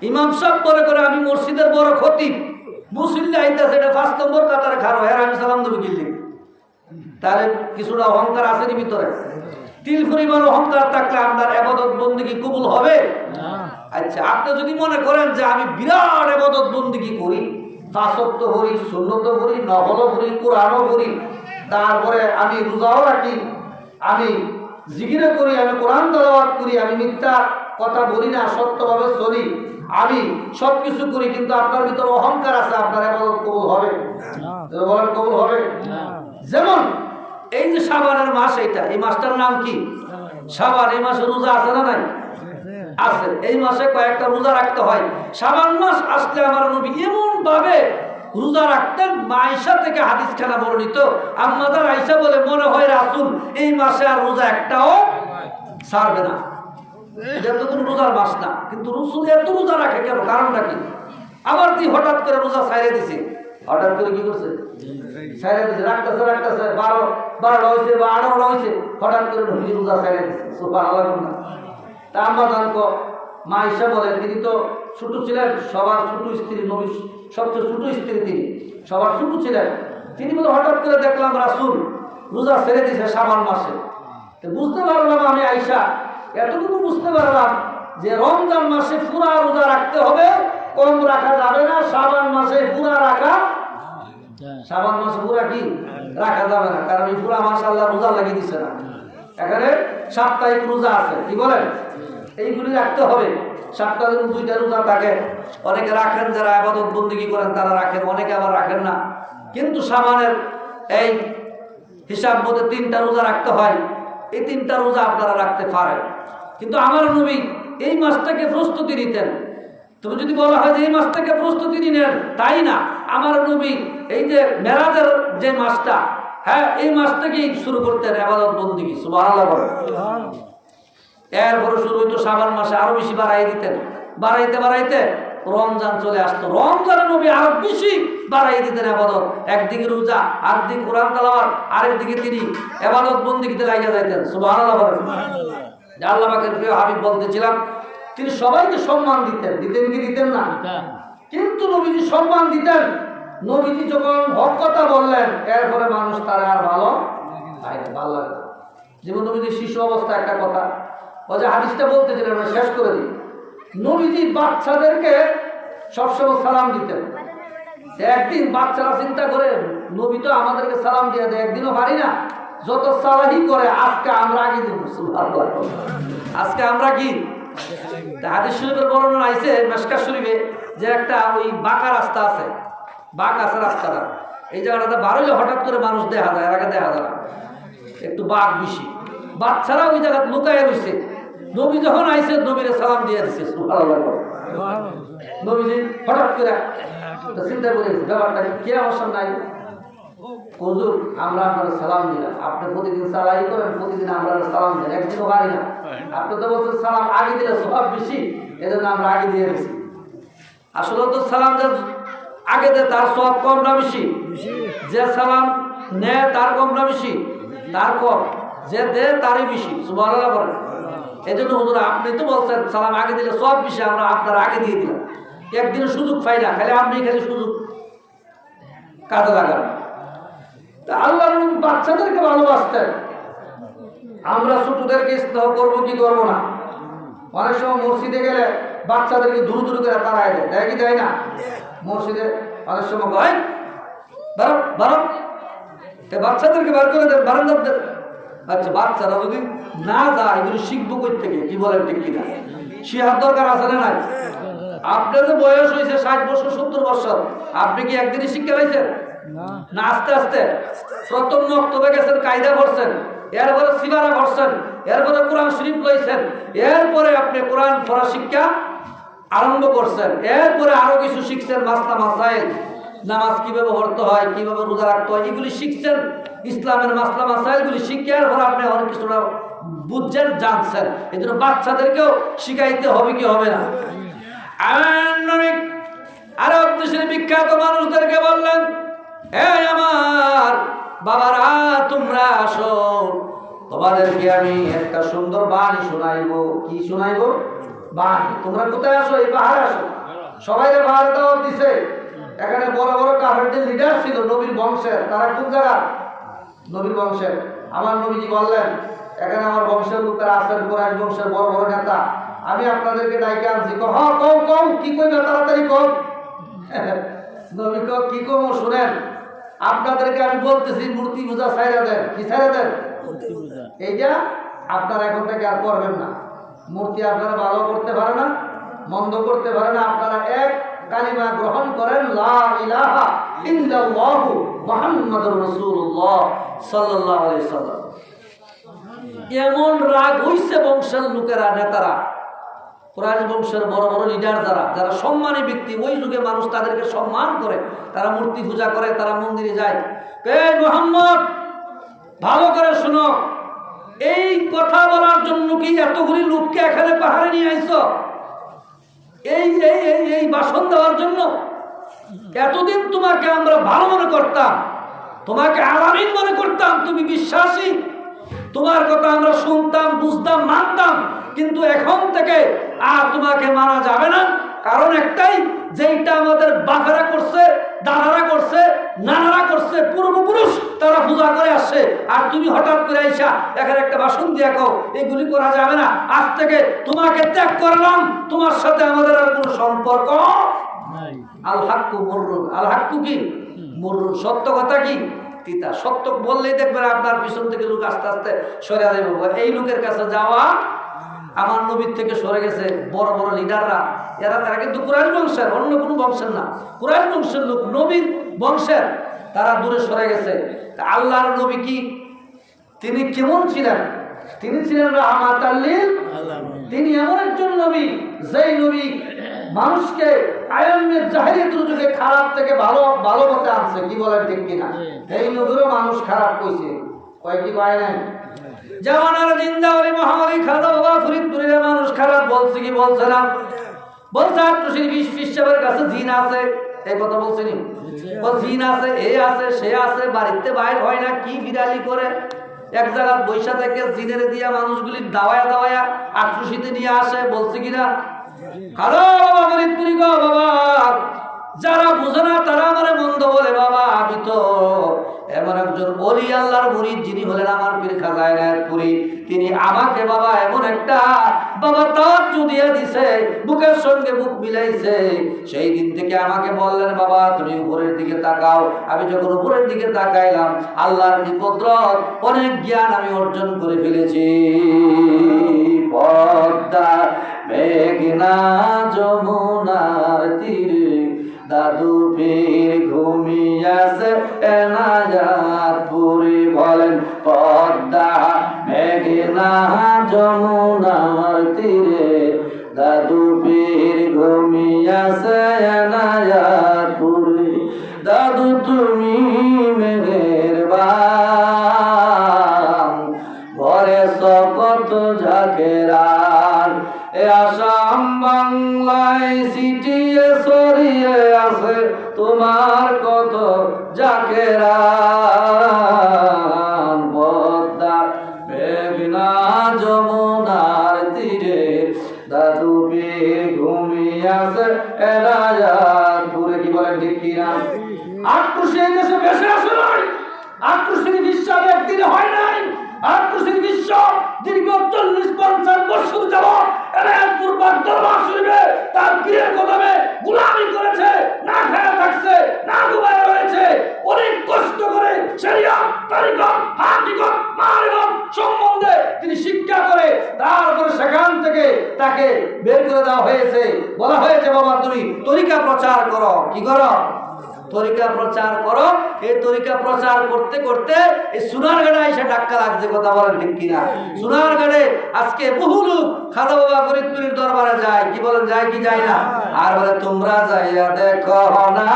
ইমাম সাহেব পরে করে আমি মসজিদের বড় খতিব, মুসল্লি আইতাছে এটা 5 নম্বর কাতারে খাড়ো, হ্যাঁ আমি সালাম দেবো কি লিখি? তাহলে কিছুটা অহংকার আছে ভিতরে। তিল পরিমাণ অহংকার থাকলে আপনার ইবাদত বন্দেগী কবুল হবে? আচ্ছা, আপনি যদি মনে করেন যে আমি বিরাট ইবাদত বন্দেগী করি, ফাসক্ত করি, সুন্নত করি, নফল করি, কোরআনও করি, তারপরে আমি রোজাও রাখি, আমি জিকিরও করি, আমি কোরআন তেলাওয়াত করি, আমি মিথ্যা কথা বলি না, সত্যভাবে চলি, আমি সবকিছু করি, কিন্তু আপনার ভিতরে অহংকার আছে, আপনার ইবাদত কবুল হবে? বলেন কবুল হবে? যেমন এই যে শাবানের মাস, এইটা এই মাসটার নাম কি? শাবান। এই মাসে রোজা আছে না নাই? আছে। এই মাসে কয়েকটা রোজা রাখতে হয়। শাবান মাস আসলে আমার নবী এমন ভাবে রোজা রাখতেন, আয়েশা থেকে হাদিস খানা বর্ণিত, আম্মাজান আয়েশা বলে মনে হয় রাসূল এই মাসে আর রোজা একটাও ছাড়বে না। এটা তো কোনো রোজার মাস না, কিন্তু রাসূল এত রোজা রাখে কেন? কারণটা কি? আবার তুই হঠাৎ করে রোজা ছাইড়ে দিছে, হঠাৎ করে কি করছে? ছাইড়ে দিছে, রাখতেছে 12টা হয়েছে বা 18টা হয়েছে, হঠাৎ করে ঢুকি রোজা ছাইড়ে দিছে। সুবহানাল্লাহ। তা আম্মাজান মা আয়েশা বলেন তিনি তো ছোট ছিলেন, সবার ছোট স্ত্রী, নবী সবচেয়ে ছোট স্ত্রী, তিনি সবার ছোট ছিলেন। তিনি বলে হঠাৎ করে দেখলাম রাসূল রোজা ছেড়ে দিয়েছে শাবান মাসে। বুঝতে পারলাম আমি আয়েশা, এতটুকু বুঝতে পারলাম যে রমজান মাসে পুরা রোজা রাখতে হবে, কম রাখা যাবে না। শাবান মাসে পুরা রাখা, শাবান মাসে পুরা কি রাখা যাবে না, কারণ এই পুরা মাস আল্লাহ রোজা লাগিয়ে দিচ্ছে না। এখানে সাপ্তাহিক রোজা আছে, কি বলেন? এইগুলি রাখতে হবে। সপ্তাহে 2টা রোজা থাকে, অনেকে রাখেন, যারা ইবাদত বন্দেগী করেন তারা রাখেন, অনেকে আবার রাখেন না। কিন্তু শাবানের এই হিসাব মতে 3টা রোজা রাখতে হয়। এই 3টা রোজা আপনারা রাখতে পারেন, কিন্তু আমার নবী এই মাসটাকে প্রস্তুতি নিতেন। তবে যদি বলা হয় যে এই মাসটাকে প্রস্তুতি নিলেন, তাই না। আমার নবী এই যে মেরাজের যে মাসটা, হ্যাঁ এই মাস থেকেই শুরু করতেন ইবাদত বন্দেগী। সুবহানাল্লাহ। এরপরে শুরু হইতো শাবান মাসে, আরো বেশি বাড়াই দিতেন। বাড়াইতে বাড়াইতে রমজান চলে আসতো, রমজানে নবী আরো বেশি বাড়াই দিতেন ইবাদত। একদিকে রোজা, আরেকদিকে কোরআন তেলাওয়াত, আরেকদিকে তিনি ইবাদত বন্দেগীতে লাগিয়ে যাইতেন। সুবহানাল্লাহ। আল্লাহ পাকের প্রিয় হাবিব বলতেছিলাম, তিনি সবাইকে সম্মান দিতেন। দিতেন কি দিতেন না? কিন্তু নবীজি সম্মান দিতেন। নবীজি যখন হক কথা বললেন, এরপরে মানুষ তারা আর ভালো লাগে। যেমন নবীজি শিশু অবস্থা একটা কথা, ও যে হাদিসটা বলতেছিলেন শেষ করে দিই। নবীজি বাচ্চাদেরকে সবসময় সালাম দিতেন। একদিন বাচ্চারা চিন্তা করে, নবী তো আমাদেরকে সালাম দিয়ে দেয়, একদিনও পারি না, যত সালাহি করে আজকে আমরা আগে দিব। আজকে আমরা কি? হাদিস শরীফের বর্ণনা আইছে মিশকাত শরীফে, যে একটা ওই বাঁকা রাস্তা আছে, বাঁক আছে রাস্তাটা, এই জায়গাটাতে বাড়লে হঠাৎ করে মানুষ দেখা যায়, এর আগে দেখা যায় না, একটু বাঘ বেশি। বাচ্চারা ওই জায়গা লুকায় রয়েছে। নবী যখন আইসে নবীরে সালাম দিয়ে দিচ্ছে। নবীজি হঠাৎ করে চিন্তা করে ব্যাপারটা কে অবসর নাই, হুজুর আমরা আপনার সালাম দিলাম, আপনি প্রতিদিন সালাই করেন, প্রতিদিন আমরা সালাম দেন, একদিনও পারি না। আপনি তো বলছেন সালাম আগে দিলে সব বেশি, এজন্য আমরা আগে দিয়ে গেছি। আসলে তো সালাম যে আগে দেয় তার সব কম না বেশি? যে সালাম নেয় তার কম না বেশি? তার কম। যে দেয় তারই বেশি। সুবহানাল্লাহ বলেন। এই জন্য হুজুর আপনি তো বলছেন সালাম আগে দিলে সব বেশি, আমরা আপনার আগে দিয়ে দিলাম। একদিনও সুযোগ পাই না, খালি আপনি খালি সুযোগ কাজে লাগান। আল্লাহ নবী বাচ্চাদেরকে ভালোবাসতেন। আমরা ছোটদেরকে স্নেহ করবো কি করবো না? অনেক সময় মসজিদে গেলে বাচ্চাদেরকে দূর দূর করে তাড়ায় দেয়, দেয় কি দেয় না? মসজিদে অনেক সময় কয় বারো বাচ্চাদেরকে বার করে দেন বারান্দার। আচ্ছা, বাচ্চারা যদি না যায় এগুলো শিখবো কই থেকে? কি বলেন ঠিক কিনা? শিহার দরকার আছে না নাই? আপনার যে বয়স হয়েছে 60 বছর 70 বছর, আপনি কি একদিনই শিক্ষা পাইছেন না? আস্তে আস্তে প্রথম মক্তবে গেছেন, কায়দা করছেন, এরপরে সিবারা করছেন, এরপরে কোরআন শরীফ লইছেন, এরপরে আপনি কোরআন পড়া শিক্ষা আরম্ভ করছেন, এরপরে আরো কিছু শিখছেন, মাসলা মাসাইল, নামাজ কিভাবে পড়তে হয়, কিভাবে রোজা রাখতে হয়, এগুলি শিখছেন। ইসলামের মাসলা মাসাইলগুলি শিক্ষার পর আপনি অনেক কিছুটা বুঝছেন, জানছেন। এই জন্য বাচ্চাদেরকেও শিখাইতে হবে কি হবে না? আরব দেশের বিখ্যাত মানুষদেরকে বললেন, এই আমার বাবারা তোমরা আসো, তোমাদেরকে আমি একটা সুন্দর বাণী শোনাইব। কি শোনাইব? বাহানি। তোমরা কোথায় আসো? এই পাহাড়ে আসো। সবাই পাহাড়ে দাওয়াত দিছে। এখানে বড় বড় কাফেরদের লিডার ছিল নবীর বংশের। তারা কোন জায়গা? নবীর বংশের। আমার নবীজি বললেন এখানে আমার বংশের লোকেরা আছেন, কুরাইশ বংশের বড় বড় নেতা, আমি আপনাদেরকে ডাইকে আনছি। কও কও কি কইবে তাড়াতাড়ি কও। নবী কও কি কও শুনেন, আপনাদেরকে আমি বলতেছি মূর্তি পূজা ছাইরা দেন। কি ছাইরা দেন? এইটা আপনারা এখন থেকে আর করবেন না। মূর্তি আপনারা ভালো করতে পারে না, মন্দ করতে পারে না। আপনারা এক কালিমা গ্রহণ করেন, লা ইলাহা ইল্লাল্লাহু মুহাম্মাদুর রাসূলুল্লাহ সাল্লাল্লাহু আলাইহি সাল্লাম। এমন রাগ হইছে বংশের লোকেরা, নেতারা, কুরাইশ বংশের বড় বড় লিডার যারা সম্মানী ব্যক্তি, ওই যুগে মানুষ তাদেরকে সম্মান করে, তারা মূর্তি পূজা করে, তারা মন্দিরে যায়। এই মুহাম্মদ, ভালো করে শুনো, এই কথা বলার জন্য কি এতগুলি লোককে এখানে পাহাড়ে নিয়ে আইছো? এই এই এই এই ভাষণ দেওয়ার জন্য? এতদিন তোমাকে আমরা ভালো মনে করতাম, তোমাকে আলামিন মনে করতাম, তুমি বিশ্বাসী, তোমার কথা আমরা শুনতাম, বুঝতাম, মানতাম, কিন্তু এখন থেকে আর তোমাকে মানা যাবে না। কারণ একটাই, যেটা আমাদের বাপেরা করছে, দাদারা করছে, নানারা করছে, পূর্বপুরুষ তারা পূজা করে আসছে, আর তুমি হঠাৎ করে আইসা এখানে একটা ভাষণ দিয়ে কও এগুলি করা যাবে না। আজ থেকে তোমাকে ত্যাগ করলাম, তোমার সাথে আমাদের আর কোনো সম্পর্ক নাই। আল হাক্কু মুররুন। আল হাক্কু কি? মুররুন। সত্য কথা কি? তিতা। সত্য বললেই দেখবেন আপনার পিছন থেকে লোক আস্তে আস্তে সরে যাবে। এই লোকের কাছে যাওয়া আমার নবীর থেকে সরে গেছে বড় বড় লিডাররা। এরা কিন্তু কুরাইশ বংশের, অন্য কোনো বংশের না, কুরাইশ বংশের লোক, নবীর বংশের। তারা দূরে সরে গেছে। আল্লাহর নবী কি, তিনি কেমন ছিলেন? তিনি ছিলেন রাহমাতাল লিল আলামিন। তিনি এমন একজন নবী, যেই নবী মানুষকে আয়ামে জাহিলিয়াতের যুগে খারাপ থেকে ভালো ভালো পথে আনছে। কি বলেন ঠিক কিনা? এই নবীরও মানুষ খারাপ কইছে, কয়টি কয় নাই? জামানার জিন্দাওয়ালি মহামারী খাজা বাবা ফরিদপুরের মানুষ খারাপ বলছে কি বলছে না? বলছে আট্টুসির ফিসাবের কাছে জিন আছে, এই কথা বলছেনি? জিন আছে, এ আছে, সে আছে, বাড়িতে বাইর হয় না, কি বিড়ালি করে এক জায়গায় বৈশা থেকে জিনের দিয়া মানুষগুলি দাওয়ায়া আট্টুসিতে নিয়ে আসে। বলছে কিনা? কারো বাবা ফরিদপুরি গো বাবা, যারা বুঝে না তারা আমার মন্দ বলে। বাবা আমি তো এমন একজন ওলি আল্লাহর মুরিদ, যিনি হলেন আমার পীর খাজা এনায়েতপুরী। তিনি আমাকে বাবা এমন একটা বাবা তাওয়াজ্জু দিয়ে দিছে, বুকের সঙ্গে বুক মিলাইছে। সেই দিন থেকে আমাকে বললেন, বাবা তুমি উপরের দিকে তাকাও। আমি যখন উপরের দিকে তাকাইলাম, আল্লাহর কুদরত, অনেক জ্ঞান আমি অর্জন করে ফেলেছি। পদ্মা মেঘনা যমুনার তীরে দাদু পীর ঘুমিয়াছে এনায়েতপুরে। বলেন পদ্মা মেঘনা যমুনার তীরে দাদু পীর ঘুমিয়াছে এনায়েতপুরে। দাদু তুমি মেহেরবান, ভরে সকত ঝাঁকেরান। আসাম বাংলায় সিটিয়ে ছড়িয়ে আছে তোমার কত জাকেরান। পদ্মা মেঘনা যমুনার তীরে দাদু পীর ঘুমিয়ে আছে এনায়েতপুরে। কি বলেন ঠিক কিনা? আট্টুসি এই দেশে বেঁচে আছে নাই, আট্টুসির বিশ্বাস একদিনে হয় নাই। আট্টুসির বিশ্ব দীর্ঘ 40-50 বছর যাবত এনায়েতপুর দরবার শরীফে তার পীরের কদমে গোলামি করেছে, না খায়া থাকছে, না ঘুমায় রয়েছে। অনেক কষ্ট করে শরিয়ত, তরিকত, হাকিকত, মারিফত সম্বন্ধে তিনি শিক্ষা করে, তারপরে সেখান থেকে তাকে বের করে দেওয়া হয়েছে। বলা হয়েছে, বাবা তুমি তরিকা প্রচার করো। কি করো? তরিকা প্রচার করো। এই তরিকা প্রচার করতে করতে এই সোনারগাঁড়ে এসে ধাক্কা লাগছে। কথা বলেন ঠিক কিনা? সোনারগাঁড়ে আজকে বহু লোক খাজা বাবা ফরিদপুরের দরবারে যায়। কি বলেন, যায় কি যায় না? আর বলে তোমরা যাইয়া দেখো না,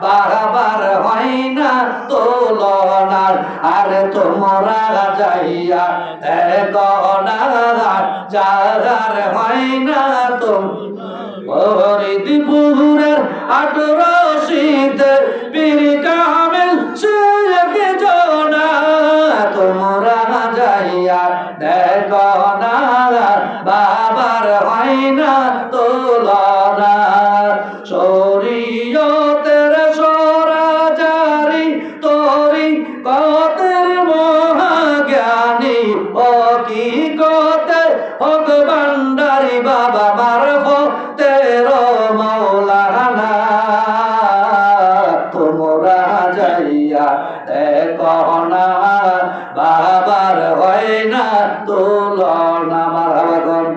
বারবার হয় না তোলনার। আরে তোমরা যাইয়া দেখো না, যার হয় না তোম ফরিদপুরের 18 পীর কামেল শেখ জনা। তোমরা যাইয়া দেখো না, বাবার হয় না না শরীয়তের সরাজারি তরি কতের মহাজ্ঞানী কি কতে হক ভান্ডারি বাবা মারফ তের মৌলানা তোমরা যাইয়া দেখনা বাবার হয় না তুলনা মারাগন।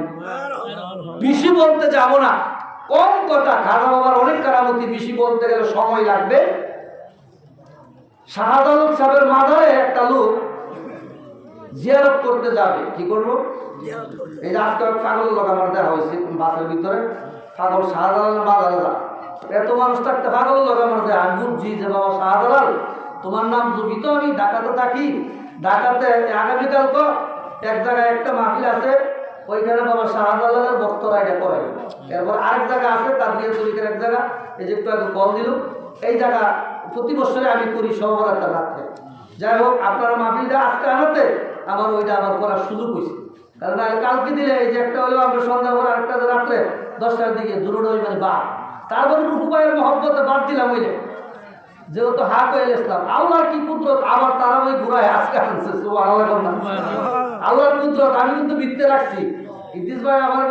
বেশি বলতে যাব না, কম কথা। খাজা বাবার অনেক কারামতি, বেশি বলতে গেলে সময় লাগবে। শাহজালাল সাহেবের মাজারে একটা লোক জিয়ারত করতে যাবে। কি করবো? এই যে আজকে পাগল লোক আমার দেখা হয়েছে বাসের ভিতরে, পাগল শাহজালালের মাজারে যা। এত মানুষ থাকতে পাগল লোক আমার দেয়। আমি বুঝছি যে বাবা শাহজালাল তোমার নাম জুবিত, আমি ঢাকাতে থাকি, ঢাকাতে আগামীকাল তো এক জায়গায় একটা মাহফিল আছে, ওইখানে বাবা শাহজালালের বক্তরা এটা করে। এরপর আরেক জায়গা আছে তার দিয়ে তরিকের এক জায়গা, এই যে একটু আগে কল দিল, এই জায়গা প্রতি বছরে আমি করি সহবরাতের রাত্রে। যাই হোক, আপনারা মাহফিলটা আজকে আনাতে আমার ওইটা আবার করার সুযোগ হয়েছে। কারণ কালকে দিলে এই যে একটা হলো আমরা সন্ধ্যা পর আরেকটা রাত্রে 10টার দিকে দুটো ওই মানে বাদ, তারপরে রুফু ভাইয়ের মহব্বতে বাদ দিলাম ওইলে, যেহেতু হাক হয়ে গেছিলাম। আল্লাহর কি কুদরত, আবার তারা ওই ঘুরায় আজকে আনছে। আল্লাহর কুদরত, আমি কিন্তু বৃত্তে রাখছি। ইদ্রিস ভাই আমার